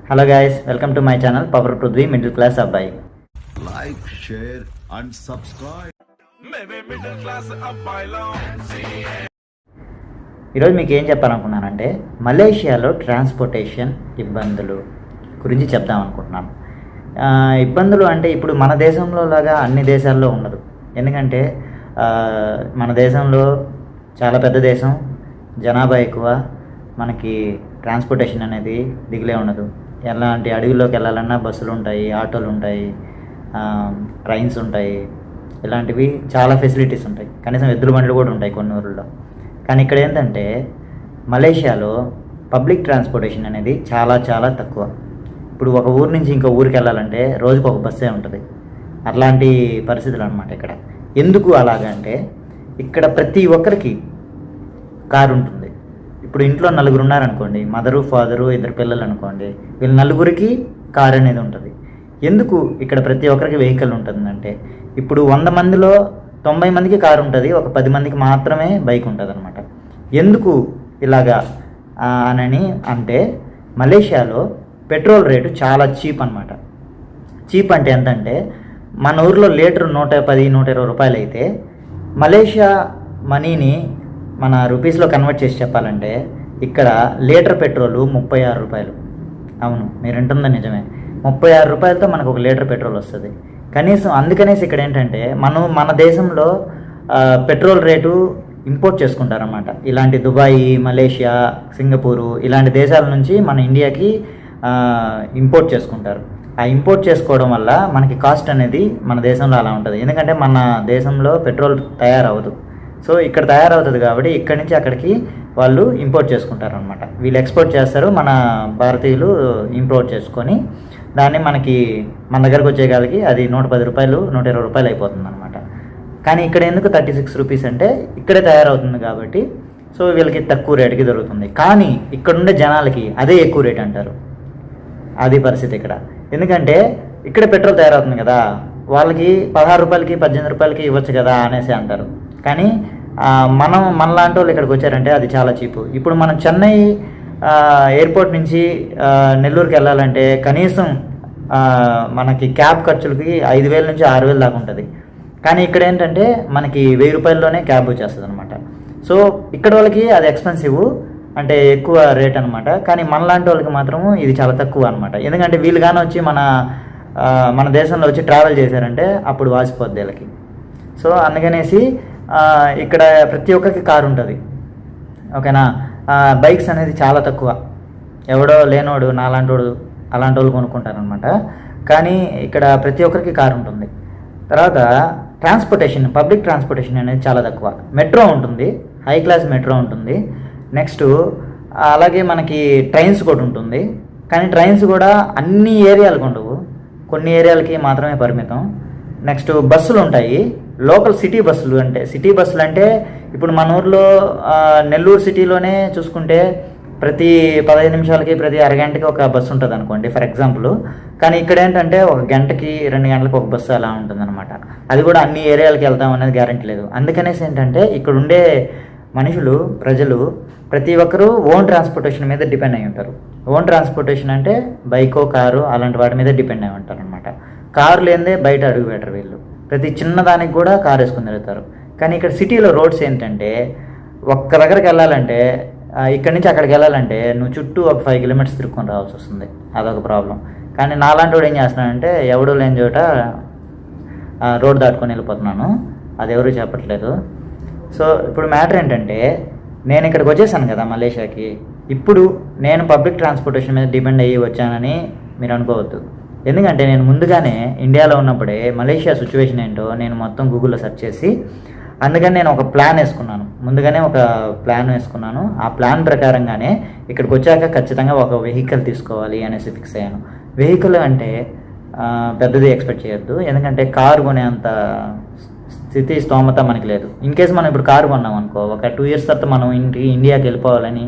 Hello guys, welcome to my channel power Prithvi middle class అబ్బాయి. Like, share and subscribe. ఈరోజు మీకు ఏం చెప్పాలనుకున్నానంటే మలేషియాలో ట్రాన్స్పోర్టేషన్ ఇబ్బందులు గురించి చెప్దాం అనుకుంటున్నాను. ఇబ్బందులు అంటే ఇప్పుడు మన దేశంలో లాగా అన్ని దేశాల్లో ఉండదు. ఎందుకంటే మన దేశంలో చాలా పెద్ద దేశం, జనాభా ఎక్కువ, మనకి ట్రాన్స్పోర్టేషన్ అనేది దిగులే ఉండదు. ఎలాంటి అడవిలోకి వెళ్ళాలన్నా బస్సులు ఉంటాయి, ఆటోలు ఉంటాయి, ట్రైన్స్ ఉంటాయి, ఇలాంటివి చాలా ఫెసిలిటీస్ ఉంటాయి. కనీసం ఎద్దుల బండ్లు కూడా ఉంటాయి కొన్ని ఊళ్ళలో. కానీ ఇక్కడ ఏంటంటే మలేషియాలో పబ్లిక్ ట్రాన్స్పోర్టేషన్ అనేది చాలా చాలా తక్కువ. ఇప్పుడు ఒక ఊరు నుంచి ఇంకో ఊరికి వెళ్ళాలంటే రోజుకు ఒక బస్సే ఉంటుంది. అట్లాంటి పరిస్థితులు అనమాట ఇక్కడ. ఎందుకు అలాగంటే ఇక్కడ ప్రతి ఒక్కరికి కారు ఉంటుంది. ఇప్పుడు ఇంట్లో నలుగురు ఉన్నారనుకోండి, మదరు, ఫాదరు, ఇద్దరు పిల్లలు అనుకోండి, వీళ్ళ నలుగురికి కారు అనేది ఉంటుంది. ఎందుకు ఇక్కడ ప్రతి ఒక్కరికి వెహికల్ ఉంటుందంటే ఇప్పుడు 100 మందిలో 90 మందికి కారు ఉంటుంది, ఒక 10 మందికి మాత్రమే బైక్ ఉంటుంది అనమాట. ఎందుకు ఇలాగా అని అంటే మలేషియాలో పెట్రోల్ రేటు చాలా చీప్ అనమాట. చీప్ అంటే ఎంతంటే మన ఊర్లో లీటర్ 110-120 రూపాయలు అయితే మలేషియా మనీని మన రూపీస్లో కన్వర్ట్ చేసి చెప్పాలంటే ఇక్కడ లీటర్ పెట్రోలు 36 రూపాయలు. అవును, మీరు వింటుందా నిజమే. 36 రూపాయలతో మనకు ఒక లీటర్ పెట్రోల్ వస్తుంది. కనీసం అందుకనేసి ఇక్కడ ఏంటంటే మన దేశంలో పెట్రోల్ రేటు ఇంపోర్ట్ చేసుకుంటారన్నమాట. ఇలాంటి దుబాయ్, మలేషియా, సింగపూరు ఇలాంటి దేశాల నుంచి మన ఇండియాకి ఇంపోర్ట్ చేసుకుంటారు. ఆ ఇంపోర్ట్ చేసుకోవడం వల్ల మనకి కాస్ట్ అనేది మన దేశంలో అలా ఉంటుంది. ఎందుకంటే మన దేశంలో పెట్రోల్ తయారవ్వదు. సో ఇక్కడ తయారవుతుంది కాబట్టి ఇక్కడి నుంచి అక్కడికి వాళ్ళు ఇంపోర్ట్ చేసుకుంటారు అనమాట. వీళ్ళు ఎక్స్పోర్ట్ చేస్తారు, మన భారతీయులు ఇంపోర్ట్ చేసుకొని దాన్ని మన దగ్గరకు వచ్చేకాలకి అది 110 రూపాయలు 120 రూపాయలు అయిపోతుంది అనమాట. కానీ ఇక్కడ ఎందుకు 36 రూపీస్ అంటే ఇక్కడే తయారవుతుంది కాబట్టి సో వీళ్ళకి తక్కువ రేటుకి దొరుకుతుంది. కానీ ఇక్కడ ఉండే జనాలకి అదే ఎక్కువ రేట్ అంటారు. అది పరిస్థితి ఇక్కడ. ఎందుకంటే ఇక్కడ పెట్రోల్ తయారవుతుంది కదా, వాళ్ళకి 16 రూపాయలకి 18 రూపాయలకి ఇవ్వచ్చు కదా అనేసి అంటారు. కానీ మనలాంటి వాళ్ళు ఇక్కడికి వచ్చారంటే అది చాలా చీపు. ఇప్పుడు మనం చెన్నై ఎయిర్పోర్ట్ నుంచి నెల్లూరుకి వెళ్ళాలంటే కనీసం మనకి క్యాబ్ ఖర్చులకి 5,000 నుంచి 6,000 దాకా ఉంటుంది. కానీ ఇక్కడ ఏంటంటే మనకి 1,000 రూపాయల్లోనే క్యాబ్ వచ్చేస్తుంది అనమాట. సో ఇక్కడ వాళ్ళకి అది ఎక్స్పెన్సివ్, అంటే ఎక్కువ రేట్ అనమాట. కానీ మనలాంటి వాళ్ళకి మాత్రము ఇది చాలా తక్కువ అనమాట. ఎందుకంటే వీళ్ళు కానీ వచ్చి మన దేశంలో వచ్చి ట్రావెల్ చేశారంటే అప్పుడు వాసిపోద్ది వీళ్ళకి. సో అందుకనేసి ఇక్కడ ప్రతి ఒక్కరికి కారు ఉంటుంది, ఓకేనా. బైక్స్ అనేది చాలా తక్కువ. ఎవడో లేనోడు అలాంటి వాళ్ళు కొనుక్కుంటారనమాట. కానీ ఇక్కడ ప్రతి ఒక్కరికి కారు ఉంటుంది. తర్వాత ట్రాన్స్పోర్టేషన్, పబ్లిక్ ట్రాన్స్పోర్టేషన్ అనేది చాలా తక్కువ. మెట్రో ఉంటుంది, హై క్లాస్ మెట్రో ఉంటుంది. నెక్స్ట్ అలాగే మనకి ట్రైన్స్ కూడా ఉంటుంది. కానీ ట్రైన్స్ కూడా అన్ని ఏరియాలకు ఉండవు, కొన్ని ఏరియాలకి మాత్రమే పరిమితం. నెక్స్ట్ బస్సులు ఉంటాయి, లోకల్ సిటీ బస్సులు. అంటే సిటీ బస్సులు అంటే ఇప్పుడు మన ఊర్లో నెల్లూరు సిటీలోనే చూసుకుంటే ప్రతి 15 నిమిషాలకి ప్రతి అరగంటకి ఒక బస్సు ఉంటుంది అనుకోండి, ఫర్ ఎగ్జాంపుల్. కానీ ఇక్కడ ఏంటంటే 1 గంటకి 2 గంటలకు ఒక బస్సు అలా ఉంటుందన్నమాట. అది కూడా అన్ని ఏరియాలకి వెళ్తాం అనేది గ్యారెంటీ లేదు. అందుకనేసి ఏంటంటే ఇక్కడ ఉండే ప్రజలు ప్రతి ఒక్కరూ ఓన్ ట్రాన్స్పోర్టేషన్ మీద డిపెండ్ అయి ఉంటారు. ఓన్ ట్రాన్స్పోర్టేషన్ అంటే బైకో, కారు అలాంటి వాటి మీద డిపెండ్ అయి ఉంటారు అనమాట. కారు లేనిదే బయట అడుగు పెట్టరు వీళ్ళు. ప్రతి చిన్నదానికి కూడా కారు వేసుకుని తిరుగుతారు. కానీ ఇక్కడ సిటీలో రోడ్స్ ఏంటంటే ఒక్క దగ్గరికి వెళ్ళాలంటే ఇక్కడి నుంచి అక్కడికి వెళ్ళాలంటే నువ్వు చుట్టూ ఒక 5 కిలోమీటర్స్ తిరుక్కొని రావాల్సి వస్తుంది. అదొక ప్రాబ్లం. కానీ నాలాంటి వాడు ఏం చేస్తున్నానంటే ఎవడూ లేని చోట రోడ్ దాటుకొని వెళ్ళిపోతున్నాను. అది ఎవరు చెప్పట్లేదు. సో ఇప్పుడు మ్యాటర్ ఏంటంటే నేను ఇక్కడికి వచ్చేసాను కదా మలేషియాకి. ఇప్పుడు నేను పబ్లిక్ ట్రాన్స్పోర్టేషన్ మీద డిపెండ్ అయ్యి వచ్చానని మీరు అనుకోవద్దు. ఎందుకంటే నేను ముందుగానే ఇండియాలో ఉన్నప్పుడే మలేషియా సిచ్యువేషన్ ఏంటో నేను మొత్తం గూగుల్లో సెర్చ్ చేసి అందుకని నేను ఒక ప్లాన్ వేసుకున్నాను. ముందుగానే ఒక ప్లాన్ వేసుకున్నాను. ఆ ప్లాన్ ప్రకారంగానే ఇక్కడికి వచ్చాక ఖచ్చితంగా ఒక వెహికల్ తీసుకోవాలి అనేసి ఫిక్స్ అయ్యాను. వెహికల్ అంటే పెద్దది ఎక్స్పెక్ట్ చేయొద్దు, ఎందుకంటే కారు కొనేంత స్థితి స్తోమత మనకి లేదు. ఇన్ కేసు మనం ఇప్పుడు కారు కొన్నాం అనుకో, ఒక 2 years తర్వాత మనం ఇండియాకి వెళ్ళిపోవాలని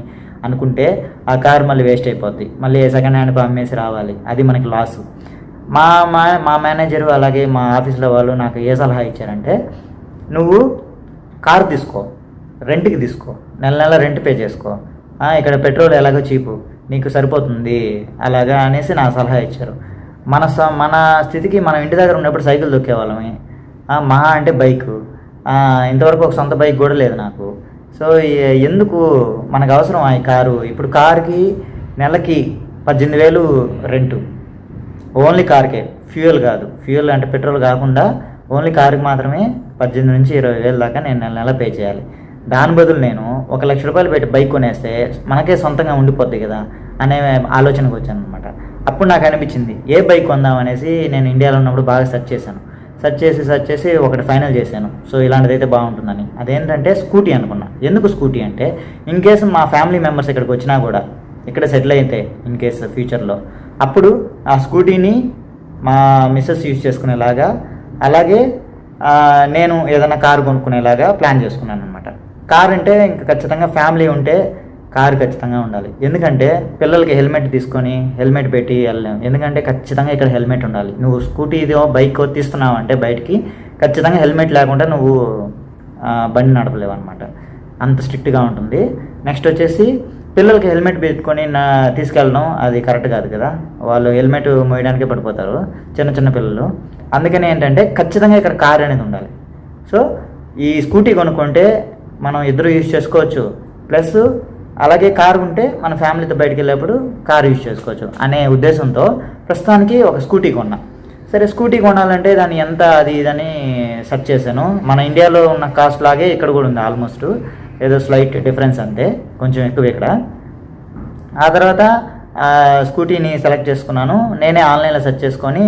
అనుకుంటే ఆ కారు మళ్ళీ వేస్ట్ అయిపోద్ది. మళ్ళీ సెకండ్ హ్యాండ్కి అమ్మేసి రావాలి, అది మనకి లాసు. మా మేనేజరు అలాగే మా ఆఫీస్లో వాళ్ళు నాకు ఏ సలహా ఇచ్చారంటే, నువ్వు కారు తీసుకో, రెంట్కి తీసుకో, నెల రెంట్ పే చేసుకో. ఇక్కడ పెట్రోల్ ఎలాగో చీపు, నీకు సరిపోతుంది అలాగా అనేసి నా సలహా ఇచ్చారు. మన స్థితికి మనం ఇంటి దగ్గర ఉన్నప్పుడు సైకిల్ దొక్కేవాళ్ళమే, మహా అంటే బైకు, ఇంతవరకు ఒక సొంత బైక్ కూడా లేదు నాకు. సో ఎందుకు మనకు అవసరం ఈ కారు? ఇప్పుడు కారుకి నెలకి 18,000 రెంటు, ఓన్లీ కార్కే, ఫ్యూయల్ కాదు, ఫ్యూయల్ అంటే పెట్రోల్ కాకుండా ఓన్లీ కారుకి మాత్రమే 18,000 నుంచి 20,000 దాకా నేను నెల పే చేయాలి. దాని బదులు నేను 1,00,000 రూపాయలు పెట్టి బైక్ కొనేస్తే మనకే సొంతంగా ఉండిపోద్ది కదా అనే ఆలోచనకు వచ్చాను అనమాట. అప్పుడు నాకు అనిపించింది ఏ బైక్ కొందాం అనేసి నేను ఇండియాలో ఉన్నప్పుడు బాగా సెర్చ్ చేసి ఒకటి ఫైనల్ చేశాను. సో ఇలాంటిదైతే బాగుంటుందని. అదేంటంటే స్కూటీ అనుకున్నా. ఎందుకు స్కూటీ అంటే ఇన్ కేసు మా ఫ్యామిలీ మెంబర్స్ ఇక్కడికి వచ్చినా కూడా, ఇక్కడ సెటిల్ అయితే ఇన్ కేసు ఫ్యూచర్లో, అప్పుడు ఆ స్కూటీని మా మిస్సెస్ యూజ్ చేసుకునేలాగా, అలాగే నేను ఏదైనా కారు కొనుక్కునేలాగా ప్లాన్ చేసుకున్నాను అనమాట. కార్ అంటే ఇంకా ఖచ్చితంగా ఫ్యామిలీ ఉంటే కారు ఖచ్చితంగా ఉండాలి. ఎందుకంటే పిల్లలకి హెల్మెట్ తీసుకొని హెల్మెట్ పెట్టి వెళ్ళలేము. ఎందుకంటే ఖచ్చితంగా ఇక్కడ హెల్మెట్ ఉండాలి. నువ్వు స్కూటీ ఇదో బైక్ తీస్తున్నావు అంటే బయటికి ఖచ్చితంగా హెల్మెట్ లేకుండా నువ్వు బండి నడపలేవు అనమాట. అంత స్ట్రిక్ట్గా ఉంటుంది. నెక్స్ట్ వచ్చేసి పిల్లలకి హెల్మెట్ పెట్టుకొని తీసుకెళ్ళడం అది కరెక్ట్ కాదు కదా, వాళ్ళు హెల్మెట్ మోయడానికే పడిపోతారు చిన్న పిల్లలు. అందుకని ఏంటంటే ఖచ్చితంగా ఇక్కడ కార్ అనేది ఉండాలి. సో ఈ స్కూటీ కొనుక్కుంటే మనం ఇద్దరు యూజ్ చేసుకోవచ్చు, ప్లస్ అలాగే కారు ఉంటే మన ఫ్యామిలీతో బయటికి వెళ్ళేప్పుడు కారు యూజ్ చేసుకోవచ్చు అనే ఉద్దేశంతో ప్రస్తుతానికి ఒక స్కూటీ కొన్నా. సరే స్కూటీ కొనాలంటే దాన్ని ఎంత అది ఇదని సెర్చ్ చేశాను. మన ఇండియాలో ఉన్న కాస్ట్ లాగే ఇక్కడ కూడా ఉంది ఆల్మోస్ట్, ఏదో స్లైట్ డిఫరెన్స్ అంతే, కొంచెం ఎక్కువ ఇక్కడ. ఆ తర్వాత స్కూటీని సెలెక్ట్ చేసుకున్నాను. నేనే ఆన్లైన్లో సెర్చ్ చేసుకొని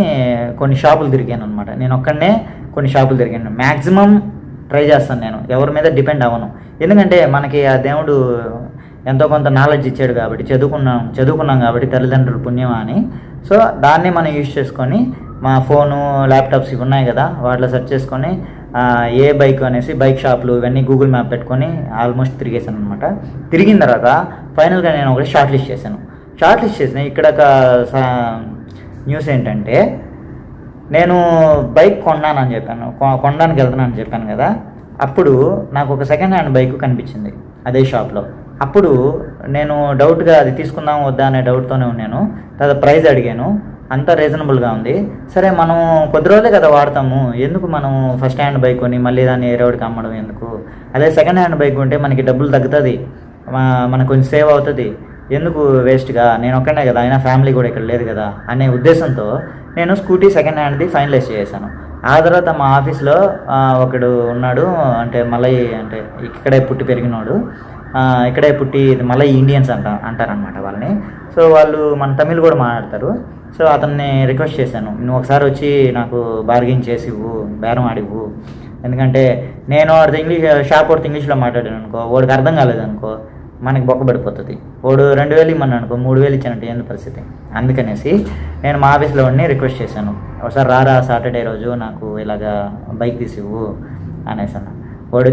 కొన్ని షాపులు తిరిగాను అనమాట. నేను ఒక్కడనే కొన్ని షాపులు తిరిగాను. మ్యాక్సిమం ట్రై చేస్తాను, నేను ఎవరి మీద డిపెండ్ అవ్వను. ఎందుకంటే మనకి ఆ దేవుడు ఎంతో కొంత నాలెడ్జ్ ఇచ్చాడు కాబట్టి, చదువుకున్నాం కాబట్టి తల్లిదండ్రులు పుణ్యం అని. సో దాన్ని మనం యూజ్ చేసుకొని మా ఫోను ల్యాప్టాప్స్ ఇవి ఉన్నాయి కదా వాటిలో సెర్చ్ చేసుకొని ఏ బైక్ అనేసి బైక్ షాపులు ఇవన్నీ గూగుల్ మ్యాప్ పెట్టుకొని ఆల్మోస్ట్ తిరిగేసాను అనమాట. తిరిగిన తర్వాత ఫైనల్గా నేను ఒకటి షార్ట్ లిస్ట్ చేసిన ఇక్కడ ఒక న్యూస్ ఏంటంటే, నేను బైక్ కొనడానికి వెళ్తున్నానని చెప్పాను కదా, అప్పుడు నాకు ఒక సెకండ్ హ్యాండ్ బైక్ కనిపించింది అదే షాప్లో. అప్పుడు నేను డౌట్గా అది తీసుకుందాం వద్దా అనే డౌట్తోనే ఉన్నాను. తర్వాత ప్రైస్ అడిగాను, అంతా రీజనబుల్గా ఉంది. సరే మనం కొద్ది రోజులే కదా వాడతాము, ఎందుకు మనం ఫస్ట్ హ్యాండ్ బైక్ కొని మళ్ళీ దాన్ని ఏరోడికి అమ్మడం ఎందుకు, అదే సెకండ్ హ్యాండ్ బైక్ ఉంటే మనకి డబ్బులు తగ్గుతుంది, మనకు కొంచెం సేవ్ అవుతుంది, ఎందుకు వేస్ట్గా, నేను ఒక్కనే కదా, అయినా ఫ్యామిలీ కూడా ఇక్కడ లేదు కదా అనే ఉద్దేశంతో నేను స్కూటీ సెకండ్ హ్యాండ్ది ఫైనలైజ్ చేశాను. ఆ తర్వాత మా ఆఫీస్లో ఒకడు ఉన్నాడు, అంటే మలై, అంటే ఇక్కడే పుట్టి పెరిగినోడు, ఇక్కడే పుట్టి మలై ఇండియన్స్ అంటారనమాట వాళ్ళని. సో వాళ్ళు మన తమిళ్ కూడా మాట్లాడతారు. సో అతన్ని రిక్వెస్ట్ చేశాను, నువ్వు ఒకసారి వచ్చి నాకు బార్గెన్ చేసి ఇవ్వు, బేరం ఆడివ్వు. ఎందుకంటే నేను వాడితో షాప్ వాడితో ఇంగ్లీష్లో మాట్లాడాను అనుకో, వాడికి అర్థం కాలేదనుకో మనకి బొక్క పడిపోతుంది. వాడు 2,000 ఇమ్మని అనుకో, 3,000 ఇచ్చానంటే ఏంది పరిస్థితి. అందుకనేసి నేను మా ఆఫీస్లో వాడిని రిక్వెస్ట్ చేశాను, ఒకసారి రారా సాటర్డే రోజు నాకు ఇలాగా బైక్ తీసివ్వు అనేసాను. వాడు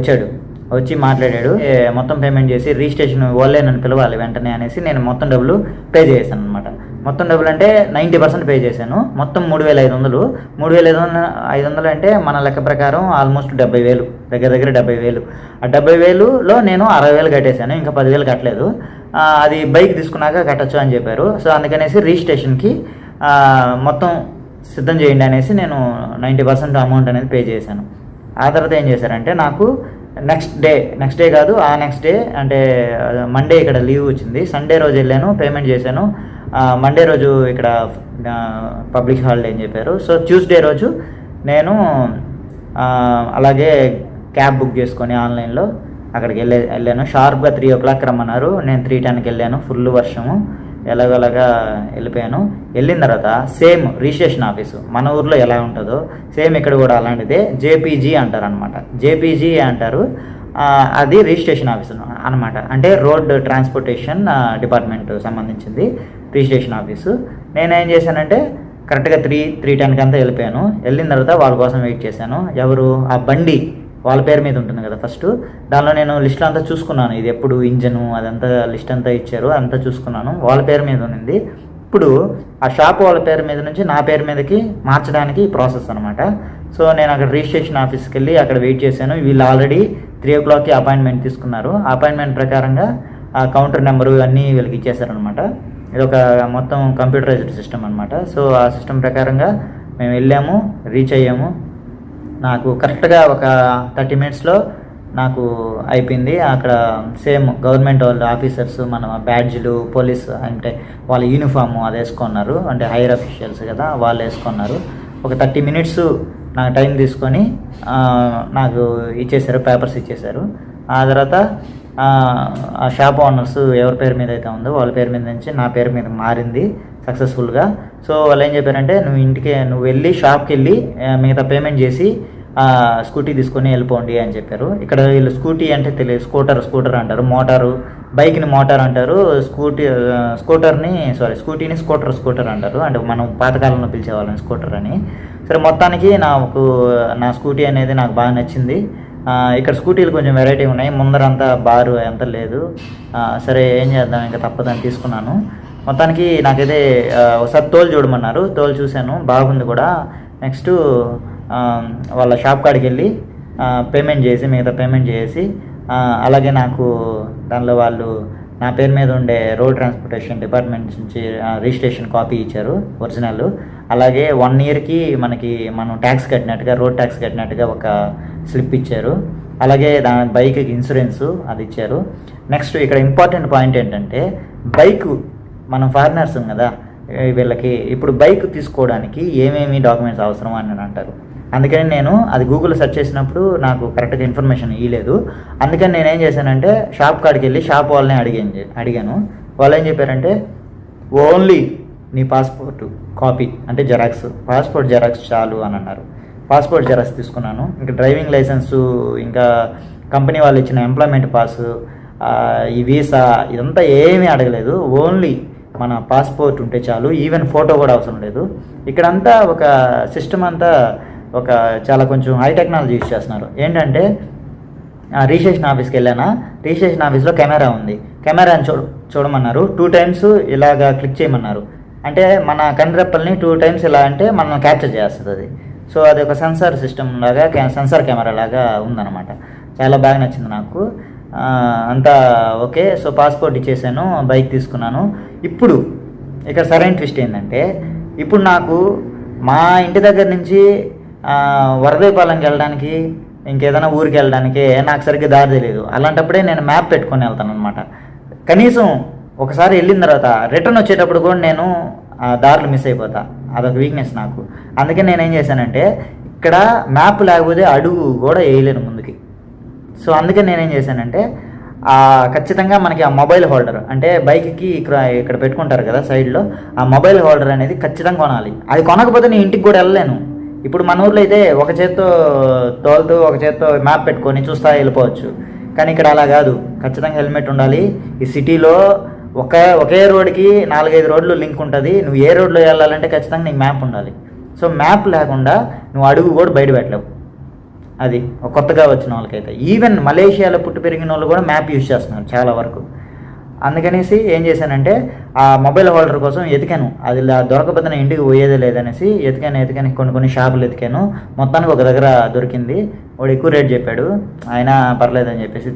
వచ్చి మాట్లాడాడు, మొత్తం పేమెంట్ చేసి రిజిస్ట్రేషన్ వాళ్ళే నన్ను పిలవాలి వెంటనే అనేసి నేను మొత్తం డబ్బులు పే చేశాను అనమాట. మొత్తం డబ్బులు అంటే 90% పే చేశాను. మొత్తం 3,500. 3,500 అంటే మన లెక్క ప్రకారం ఆల్మోస్ట్ 70,000, దగ్గర 70,000. ఆ 70,000లో నేను 60,000 కట్టేశాను, ఇంకా 10,000 కట్టలేదు. అది బైక్ తీసుకున్నాక కట్టచ్చు అని చెప్పారు. సో అందుకనేసి రిజిస్ట్రేషన్కి మొత్తం సిద్ధం చేయండి అనేసి నేను 90% అమౌంట్ అనేది పే చేశాను. ఆ తర్వాత ఏం చేశారంటే, నాకు నెక్స్ట్ డే కాదు, ఆ నెక్స్ట్ డే అంటే మండే ఇక్కడ లీవ్ వచ్చింది. సండే రోజు వెళ్ళాను, పేమెంట్ చేశాను. మండే రోజు ఇక్కడ పబ్లిక్ హాలిడే అని చెప్పారు. సో ట్యూస్డే రోజు నేను అలాగే క్యాబ్ బుక్ చేసుకొని ఆన్లైన్లో అక్కడికి వెళ్ళాను. షార్ప్గా 3 o'clock రమ్మన్నారు, నేను 3:10కి వెళ్ళాను. ఫుల్ వర్షము, ఎలాగోలాగా వెళ్ళిపోయాను. వెళ్ళిన తర్వాత సేమ్ రిజిస్ట్రేషన్ ఆఫీసు మన ఊర్లో ఎలా ఉంటుందో సేమ్ ఇక్కడ కూడా అలాంటిదే, జేపీజీ అంటారు అనమాట. జేపీజీ అంటారు, అది రిజిస్ట్రేషన్ ఆఫీస్ అనమాట. అంటే రోడ్ ట్రాన్స్పోర్టేషన్ డిపార్ట్మెంట్ సంబంధించింది రిజిస్ట్రేషన్ ఆఫీసు. నేనేం చేశానంటే కరెక్ట్గా 3:10కి అంతా వెళ్ళిపోయాను. వెళ్ళిన తర్వాత వాళ్ళ కోసం వెయిట్ చేశాను. ఎవరు, ఆ బండి వాళ్ళ పేరు మీద ఉంటుంది కదా ఫస్ట్, దానిలో నేను లిస్ట్లో అంతా చూసుకున్నాను, ఇది ఎప్పుడు ఇంజను అదంతా లిస్ట్ అంతా ఇచ్చారు, అంతా చూసుకున్నాను. వాళ్ళ పేరు మీద ఉంది. ఇప్పుడు ఆ షాప్ వాళ్ళ పేరు మీద నుంచి నా పేరు మీదకి మార్చడానికి ప్రాసెస్ అనమాట. సో నేను అక్కడ రిజిస్ట్రేషన్ ఆఫీస్కి వెళ్ళి అక్కడ వెయిట్ చేశాను. వీళ్ళు ఆల్రెడీ 3 o'clockకి అపాయింట్మెంట్ తీసుకున్నారు. అపాయింట్మెంట్ ప్రకారంగా ఆ కౌంటర్ నెంబరు అన్నీ వీళ్ళకి ఇచ్చేసారనమాట. ఇది ఒక మొత్తం కంప్యూటరైజ్డ్ సిస్టమ్ అనమాట. సో ఆ సిస్టమ్ ప్రకారంగా మేము వెళ్ళాము, రీచ్ అయ్యాము. నాకు కరెక్ట్గా ఒక 30 మినిట్స్లో నాకు అయిపోయింది. అక్కడ సేమ్ గవర్నమెంట్ వాళ్ళు ఆఫీసర్స్ మన బ్యాడ్జ్లు, పోలీస్ అంటే వాళ్ళ యూనిఫాము అది వేసుకున్నారు, అంటే హైయర్ అఫీషియల్స్ కదా వాళ్ళు వేసుకున్నారు. ఒక 30 మినిట్స్ నాకు టైం తీసుకొని నాకు ఇచ్చేసారు, పేపర్స్ ఇచ్చేసారు. ఆ తర్వాత ఆ షాప్ ఓనర్స్ ఎవరి పేరు మీద అయితే ఉందో వాళ్ళ పేరు మీద నుంచి నా పేరు మీద మారింది సక్సెస్ఫుల్గా. సో వాళ్ళు ఏం చెప్పారంటే నువ్వు వెళ్ళి షాప్కి వెళ్ళి మిగతా పేమెంట్ చేసి స్కూటీ తీసుకొని వెళ్ళిపోండి అని చెప్పారు. ఇక్కడ వీళ్ళు స్కూటీ అంటే తెలియదు, స్కూటర్ అంటారు, మోటారు బైక్ని మోటార్ అంటారు, స్కూటీని స్కూటర్ అంటారు, అంటే మనం పాతకాలంలో పిలిచేవాళ్ళని స్కూటర్ అని. సరే మొత్తానికి నా స్కూటీ అనేది నాకు బాగా నచ్చింది. ఇక్కడ స్కూటీలు కొంచెం వెరైటీ ఉన్నాయి, ముందరంతా బారు అంత లేదు. సరే ఏం చేద్దాం, ఇంకా తప్పదని తీసుకున్నాను. మొత్తానికి నాకైతే ఒకసారి తోలు చూడమన్నారు, తోలు చూశాను, బాగుంది కూడా. నెక్స్ట్ వాళ్ళ షాప్ కాడికి వెళ్ళి మిగతా పేమెంట్ చేసి అలాగే నాకు దానిలో వాళ్ళు నా పేరు మీద ఉండే రోడ్ ట్రాన్స్పోర్టేషన్ డిపార్ట్మెంట్ నుంచి రిజిస్ట్రేషన్ కాపీ ఇచ్చారు ఒరిజినల్. అలాగే 1 ఇయర్కి మనం ట్యాక్స్ కట్టినట్టుగా, రోడ్ ట్యాక్స్ కట్టినట్టుగా ఒక స్లిప్ ఇచ్చారు. అలాగే దాని బైక్కి ఇన్సూరెన్సు అది ఇచ్చారు. నెక్స్ట్ ఇక్కడ ఇంపార్టెంట్ పాయింట్ ఏంటంటే బైక్, మనం ఫారినర్స్ కదా, వీళ్ళకి ఇప్పుడు బైక్ తీసుకోవడానికి ఏమేమి డాక్యుమెంట్స్ అవసరం అని అంటారు. అందుకని నేను అది గూగుల్లో సెర్చ్ చేసినప్పుడు నాకు కరెక్ట్గా ఇన్ఫర్మేషన్ ఇవ్వలేదు. అందుకని నేనేం చేశానంటే షాప్ కాడికి వెళ్ళి షాప్ వాళ్ళని అడిగాను. వాళ్ళు ఏం చెప్పారంటే ఓన్లీ నీ పాస్పోర్ట్ కాపీ అంటే పాస్పోర్ట్ జెరాక్స్ చాలు అని అన్నారు. పాస్పోర్ట్ జెరాక్స్ తీసుకున్నాను. ఇంకా డ్రైవింగ్ లైసెన్సు, ఇంకా కంపెనీ వాళ్ళు ఇచ్చిన ఎంప్లాయ్మెంట్ పాసు, ఈ వీసా ఇదంతా ఏమీ అడగలేదు. ఓన్లీ మన పాస్పోర్ట్ ఉంటే చాలు, ఈవెన్ ఫోటో కూడా అవసరం లేదు. ఇక్కడంతా ఒక సిస్టమ్ అంతా చాలా కొంచెం హై టెక్నాలజీ యూజ్ చేస్తున్నారు. ఏంటంటే రిజిస్ట్రేషన్ ఆఫీస్కి వెళ్ళానా, రిజిస్ట్రేషన్ ఆఫీస్లో కెమెరా ఉంది, కెమెరాని చూడమన్నారు. 2 times ఇలాగా క్లిక్ చేయమన్నారు. అంటే మన కన్రెప్పల్ని 2 times ఇలా అంటే మనం క్యాప్చర్ చేస్తుంది అది. సో అది ఒక సెన్సార్ సిస్టమ్ లాగా, సెన్సార్ కెమెరా లాగా ఉందన్నమాట. చాలా బాగా నచ్చింది నాకు. అంతా ఓకే. సో పాస్పోర్ట్ ఇచ్చేసాను, బైక్ తీసుకున్నాను. ఇప్పుడు ఇక్కడ సరైన ట్విస్ట్ ఏంటంటే, ఇప్పుడు నాకు మా ఇంటి దగ్గర నుంచి వరదైపాలెంకి వెళ్ళడానికి, ఇంకేదైనా ఊరికి వెళ్ళడానికి నాకు సరిగ్గా దారి తెలియదు. అలాంటప్పుడే నేను మ్యాప్ పెట్టుకొని వెళ్తాను అనమాట. కనీసం ఒకసారి వెళ్ళిన తర్వాత రిటర్న్ వచ్చేటప్పుడు కూడా నేను దారులు మిస్ అయిపోతా. అదొక వీక్నెస్ నాకు. అందుకే నేనేం చేశానంటే ఇక్కడ మ్యాప్ లేకపోతే అడుగు కూడా వేయలేను ముందుకి. సో అందుకే నేనేం చేశానంటే ఖచ్చితంగా మనకి ఆ మొబైల్ హోల్డర్, అంటే బైక్కి ఇక్కడ పెట్టుకుంటారు కదా సైడ్లో, ఆ మొబైల్ హోల్డర్ అనేది ఖచ్చితంగా కొనాలి. అది కొనకపోతే నేను ఇంటికి కూడా వెళ్ళలేను. ఇప్పుడు మన ఊర్లో అయితే ఒక చేత్తో తోలుతూ ఒక చేత్తో మ్యాప్ పెట్టుకొని చూస్తా వెళ్ళిపోవచ్చు. కానీ ఇక్కడ అలా కాదు, ఖచ్చితంగా హెల్మెట్ ఉండాలి. ఈ సిటీలో ఒకే రోడ్కి 4-5 రోడ్లు లింక్ ఉంటుంది. నువ్వు ఏ రోడ్లో వెళ్ళాలంటే ఖచ్చితంగా నీకు మ్యాప్ ఉండాలి. సో మ్యాప్ లేకుండా నువ్వు అడుగు కూడా బయట పెట్టలేవు. అది కొత్తగా వచ్చిన వాళ్ళకైతే, ఈవెన్ మలేషియాలో పుట్టి పెరిగిన వాళ్ళు కూడా మ్యాప్ యూజ్ చేస్తున్నారు చాలా వరకు. అందుకనేసి ఏం చేశానంటే ఆ మొబైల్ హోల్డర్ కోసం ఎతికాను. అది దొరకపోతే నేను ఇంటికి పోయేదే లేదనేసి ఎతికాను. కొన్ని షాపులు ఎతికాను. మొత్తానికి ఒక దగ్గర దొరికింది. వాడు ఎక్కువ రేట్ చెప్పాడు, అయినా పర్లేదని చెప్పేసి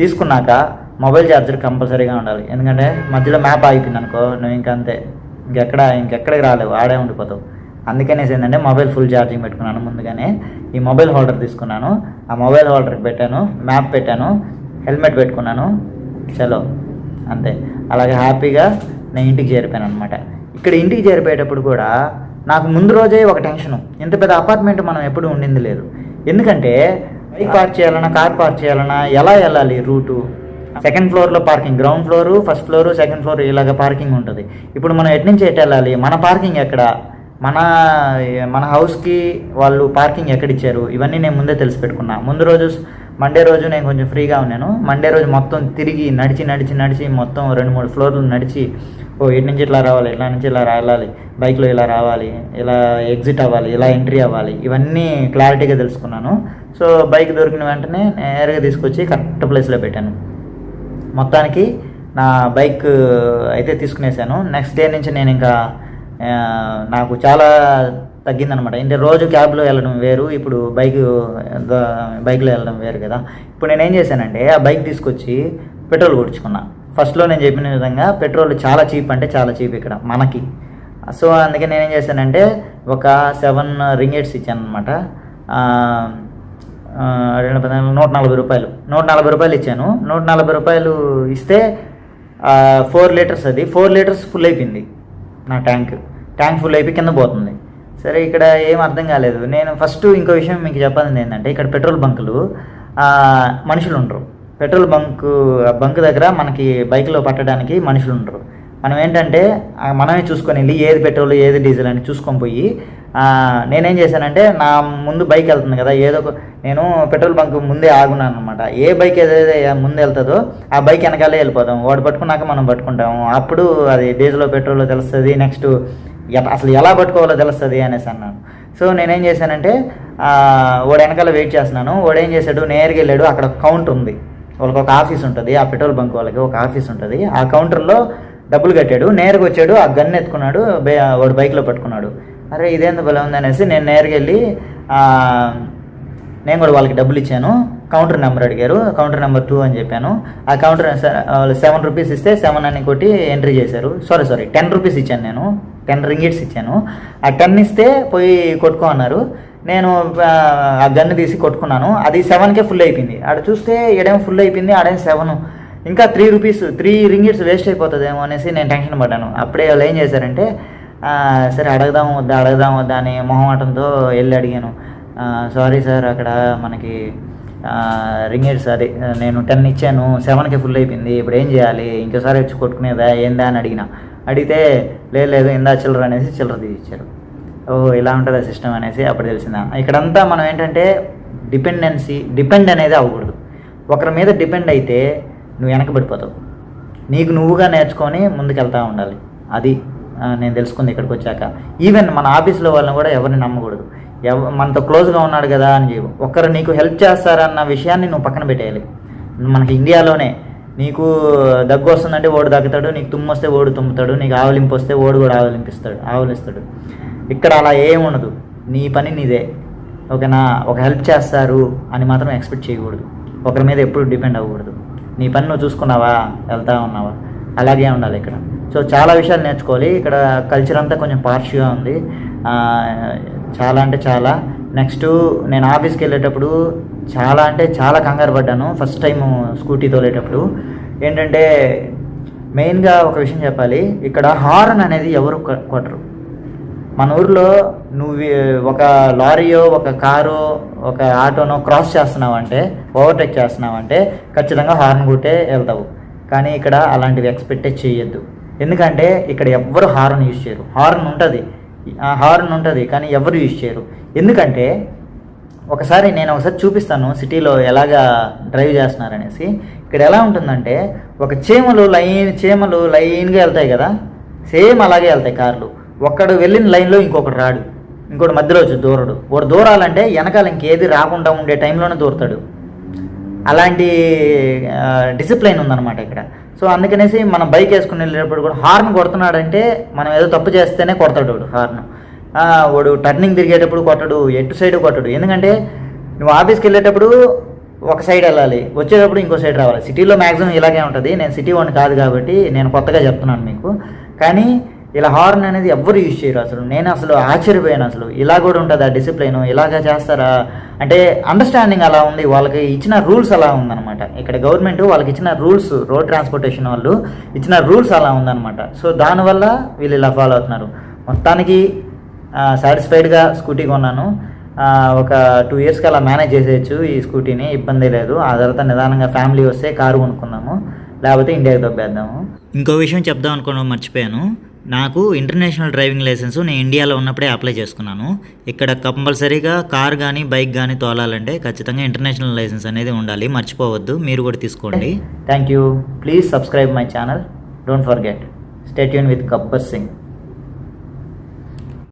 తీసుకున్నాక మొబైల్ ఛార్జర్ కంపల్సరీగా ఉండాలి. ఎందుకంటే మధ్యలో మ్యాప్ ఆగిపోయింది అనుకో, నువ్వు ఇంకంతే, ఇంకెక్కడికి రాలేవు, ఆడే ఉండిపోతావు. అందుకనేసి ఏంటంటే మొబైల్ ఫుల్ ఛార్జింగ్ పెట్టుకున్నాను ముందుగానే. ఈ మొబైల్ హోల్డర్ తీసుకున్నాను, ఆ మొబైల్ హోల్డర్కి పెట్టాను, మ్యాప్ పెట్టాను, హెల్మెట్ పెట్టుకున్నాను, చలో అంతే. అలాగే హ్యాపీగా నేను ఇంటికి చేరిపోయాను అనమాట. ఇక్కడ ఇంటికి చేరిపోయేటప్పుడు కూడా నాకు ముందు రోజే ఒక టెన్షను. ఇంత పెద్ద అపార్ట్మెంట్ మనం ఎప్పుడు ఉండింది లేదు. ఎందుకంటే బైక్ పార్క్ చేయాలన్నా, కార్ పార్క్ చేయాలన్నా ఎలా వెళ్ళాలి రూటు, 2nd ఫ్లోర్లో parking, ground floor, 1st floor, 2nd floor ఇలాగ పార్కింగ్ ఉంటుంది. ఇప్పుడు మనం ఎటు నుంచి ఎటు వెళ్ళాలి, మన పార్కింగ్ ఎక్కడ, మన హౌస్కి వాళ్ళు పార్కింగ్ ఎక్కడిచ్చారు, ఇవన్నీ నేను ముందే తెలిసి పెట్టుకున్నా. ముందు రోజు మండే రోజు నేను కొంచెం ఫ్రీగా ఉన్నాను. మండే రోజు మొత్తం తిరిగి నడిచి మొత్తం 2-3 ఫ్లోర్లు నడిచి, ఇటు నుంచి ఇట్లా రావాలి, ఇట్లా నుంచి ఇలా రావాలి, బైక్లో ఇలా రావాలి, ఇలా ఎగ్జిట్ అవ్వాలి, ఇలా ఎంట్రీ అవ్వాలి, ఇవన్నీ క్లారిటీగా తెలుసుకున్నాను. సో బైక్ దొరికిన వెంటనే నేరుగా తీసుకొచ్చి కరెక్ట్ ప్లేస్లో పెట్టాను. మొత్తానికి నా బైక్ అయితే తీసుకునేసాను. నెక్స్ట్ డే నుంచి నేను ఇంకా నాకు చాలా తగ్గిందనమాట. అంటే రోజు క్యాబ్లో వెళ్ళడం వేరు, ఇప్పుడు బైక్లో వెళ్ళడం వేరు కదా. ఇప్పుడు నేనేం చేశానంటే ఆ బైక్ తీసుకొచ్చి పెట్రోల్ కొట్టించుకున్నా. ఫస్ట్లో నేను చెప్పిన విధంగా పెట్రోల్ చాలా చీప్ అంటే చాలా చీప్ ఇక్కడ మనకి. సో అందుకే నేనేం చేశానంటే ఒక 7 రింగిట్స్ ఇచ్చాను అనమాట. 140 రూపాయలు 140 రూపాయలు ఇచ్చాను. 140 రూపాయలు ఇస్తే 4 లీటర్స్, అది 4 లీటర్స్ ఫుల్ అయిపోయింది. నా ట్యాంక్ ఫుల్ అయిపోయి కింద పోతుంది. సరే ఇక్కడ ఏం అర్థం కాలేదు. నేను ఫస్ట్ ఇంకో విషయం మీకు చెప్పాల్సింది ఏంటంటే, ఇక్కడ పెట్రోల్ బంకులు మనుషులు ఉండరు. పెట్రోల్ బంక్ దగ్గర మనకి బైక్లో పట్టడానికి మనుషులు ఉండరు. మనం ఏంటంటే మనమే చూసుకొని వెళ్ళి ఏది పెట్రోల్ ఏది డీజిల్ అని చూసుకొని పోయి, నేనేం చేశానంటే నా ముందు బైక్ వెళ్తుంది కదా, నేను పెట్రోల్ బంక్ ముందే ఆగున్నాను అనమాట. ఏ బైక్ ఏదైతే ముందు వెళ్తుందో ఆ బైక్ వెనకాలే వెళ్ళిపోతాం. వాడు పట్టుకున్నాక మనం పట్టుకుంటాము. అప్పుడు అది డీజిల్ పెట్రోల్ తెలుస్తుంది. నెక్స్ట్ అసలు ఎలా పట్టుకోవాలో తెలుస్తుంది అనేసి అన్నాను. సో నేనేం చేశానంటే వాడు వెనకాల వెయిట్ చేస్తున్నాను. వాడు ఏం చేశాడు, నేరుగా వెళ్ళాడు. అక్కడ కౌంటర్ ఉంది, వాళ్ళకి ఒక ఆఫీస్ ఉంటుంది, ఆ పెట్రోల్ బంక్ వాళ్ళకి ఒక ఆఫీస్ ఉంటుంది. ఆ కౌంటర్లో డబ్బులు కట్టాడు. నేరుగా వచ్చాడు, ఆ గన్ ఎత్తుకున్నాడు, వాడు బైక్లో పట్టుకున్నాడు. అరే ఇదేంత బలం ఉందనేసి నేను నేరుగా వెళ్ళి నేను కూడా వాళ్ళకి డబ్బులు ఇచ్చాను. కౌంటర్ నెంబర్ అడిగారు, కౌంటర్ నెంబర్ 2 అని చెప్పాను. ఆ కౌంటర్ 7 రూపీస్ ఇస్తే 7 అని కొట్టి ఎంట్రీ చేశారు. సారీ 10 రూపీస్ ఇచ్చాను, నేను 10 రింగిట్స్ ఇచ్చాను. ఆ 10 ఇస్తే పోయి కొట్టుకో అన్నారు. నేను ఆ గన్ను తీసి కొట్టుకున్నాను. అది 7కే ఫుల్ అయిపోయింది. ఆడ చూస్తే ఈడేమో ఫుల్ అయిపోయింది, ఆడేమో 7. ఇంకా 3 రింగిట్స్ వేస్ట్ అయిపోతుందేమో అనేసి నేను టెన్షన్ పడ్డాను. అప్పుడే వాళ్ళు ఏం చేశారంటే, సరే అడగదాం వద్దా అని మొహమాటంతో వెళ్ళి అడిగాను. సారీ సార్, అక్కడ మనకి రింగిట్స్ అది నేను 10 ఇచ్చాను, 7కే ఫుల్ అయిపోయింది, ఇప్పుడు ఏం చేయాలి, ఇంకోసారి వచ్చి కొట్టుకునేదా ఏందా అని అడిగితే లేదు ఇందా చిల్లర అనేసి చిల్లర తీసిచ్చారు. ఓ ఇలా ఉంటుంది ఆ సిస్టమ్ అనేసి అప్పుడు తెలిసిందా. ఇక్కడంతా మనం ఏంటంటే డిపెండ్ అనేది అవ్వకూడదు. ఒకరి మీద డిపెండ్ అయితే నువ్వు వెనకబడిపోతావు. నీకు నువ్వుగా నేర్చుకొని ముందుకెళ్తూ ఉండాలి. అది నేను తెలుసుకుంది ఇక్కడికి వచ్చాక. ఈవెన్ మన ఆఫీస్లో వాళ్ళని కూడా ఎవరిని నమ్మకూడదు. మనతో క్లోజ్గా ఉన్నాడు కదా అని ఒకరు నీకు హెల్ప్ చేస్తారన్న విషయాన్ని నువ్వు పక్కన పెట్టేయాలి. మనకి ఇండియాలోనే నీకు దగ్గు వస్తుందంటే ఓడు దగ్గుతాడు, నీకు తుమ్ము వస్తే ఓడు తుమ్ముతాడు, నీకు ఆవలింపు వస్తే ఓడు కూడా ఆవలిస్తాడు. ఇక్కడ అలా ఏముండదు. నీ పని నీదే, ఓకేనా. ఒక హెల్ప్ చేస్తారు అని మాత్రం ఎక్స్పెక్ట్ చేయకూడదు. ఒకరి మీద ఎప్పుడు డిపెండ్ అవ్వకూడదు. నీ పని నువ్వు చూసుకున్నావా, వెళ్తా ఉన్నావా, అలాగే ఉండాలి ఇక్కడ. సో చాలా విషయాలు నేర్చుకోవాలి. ఇక్కడ కల్చర్ అంతా కొంచెం పార్ష్గా ఉంది, చాలా అంటే చాలా. నెక్స్ట్ నేను ఆఫీస్కి వెళ్ళేటప్పుడు చాలా కంగారు పడ్డాను ఫస్ట్ టైం స్కూటీ తోలేటప్పుడు. ఏంటంటే మెయిన్గా ఒక విషయం చెప్పాలి, ఇక్కడ హార్న్ అనేది ఎవరు కొట్టరు. మన ఊర్లో నువ్వు ఒక లారీయో ఒక కారో ఒక ఆటోనో క్రాస్ చేస్తున్నావంటే, ఓవర్టేక్ చేస్తున్నావంటే ఖచ్చితంగా హార్న్ కొట్టే వెళ్తావు. కానీ ఇక్కడ అలాంటివి ఎక్స్పెక్ట్ చేయొద్దు. ఎందుకంటే ఇక్కడ ఎవ్వరు హార్న్ యూజ్ చేయరు. హార్న్ ఉంటుంది కానీ ఎవరు యూజ్ చేయరు. ఎందుకంటే నేను ఒకసారి చూపిస్తాను సిటీలో ఎలాగా డ్రైవ్ చేస్తున్నారనేసి. ఇక్కడ ఎలా ఉంటుందంటే, ఒక చీమలు లైన్గా వెళ్తాయి కదా, సేమ్ అలాగే వెళ్తాయి కార్లు. ఒక్కడు వెళ్ళిన లైన్లో ఇంకొకటి రాడు, ఇంకోటి మధ్యలో వచ్చి దూరడు. వాడు దూరాలంటే వెనకాల ఇంకేది రాకుండా ఉండే టైంలోనే దూరతాడు. అలాంటి డిసిప్లైన్ ఉందన్నమాట ఇక్కడ. సో అందుకనేసి మనం బైక్ వేసుకుని వెళ్ళేటప్పుడు కూడా హార్న్ కొడుతున్నాడంటే మనం ఏదో తప్పు చేస్తేనే కొడతాడు వాడు హార్న్. వాడు టర్నింగ్ తిరిగేటప్పుడు కొట్టడు, ఎటు సైడ్ కొట్టడు. ఎందుకంటే నువ్వు ఆఫీస్కి వెళ్ళేటప్పుడు ఒక సైడ్ వెళ్ళాలి, వచ్చేటప్పుడు ఇంకో సైడ్ రావాలి. సిటీలో మ్యాక్సిమం ఇలాగే ఉంటుంది. నేను సిటీ వాడిని కాదు కాబట్టి నేను కొత్తగా చెప్తున్నాను మీకు. కానీ ఇలా హార్న్ అనేది ఎవ్వరు యూజ్ చేయరు. నేను ఆశ్చర్యపోయాను. ఇలా కూడా ఉంటుంది ఆ డిసిప్లైన్, ఇలాగా చేస్తారా అంటే అండర్స్టాండింగ్ అలా ఉంది. వాళ్ళకి ఇచ్చిన రూల్స్ అలా ఉందన్నమాట. ఇక్కడ గవర్నమెంట్ వాళ్ళకి ఇచ్చిన రూల్స్, రోడ్ ట్రాన్స్పోర్టేషన్ వాళ్ళు ఇచ్చిన రూల్స్ అలా ఉందన్నమాట. సో దానివల్ల వీళ్ళు ఇలా ఫాలో అవుతున్నారు. మొత్తానికి సాటిస్ఫైడ్గా స్కూటీ కొన్నాను. ఒక 2 ఇయర్స్కి అలా మేనేజ్ చేసేయచ్చు ఈ స్కూటీని, ఇబ్బంది లేదు. ఆ తర్వాత నిదానంగా ఫ్యామిలీ వస్తే కారు కొనుక్కుందాము, లేకపోతే ఇండియాకి దొబ్బేద్దాము. ఇంకో విషయం చెప్దాం అనుకోవడం మర్చిపోయాను. నాకు ఇంటర్నేషనల్ డ్రైవింగ్ లైసెన్స్ నేను ఇండియాలో ఉన్నప్పుడే అప్లై చేసుకున్నాను. ఇక్కడ కంపల్సరీగా కార్ కానీ బైక్ కానీ తోలాలంటే ఖచ్చితంగా ఇంటర్నేషనల్ లైసెన్స్ అనేది ఉండాలి, మర్చిపోవద్దు. మీరు కూడా తీసుకోండి. Thank you. Please subscribe my channel. Don't forget. Stay tune with Gabbar Singh.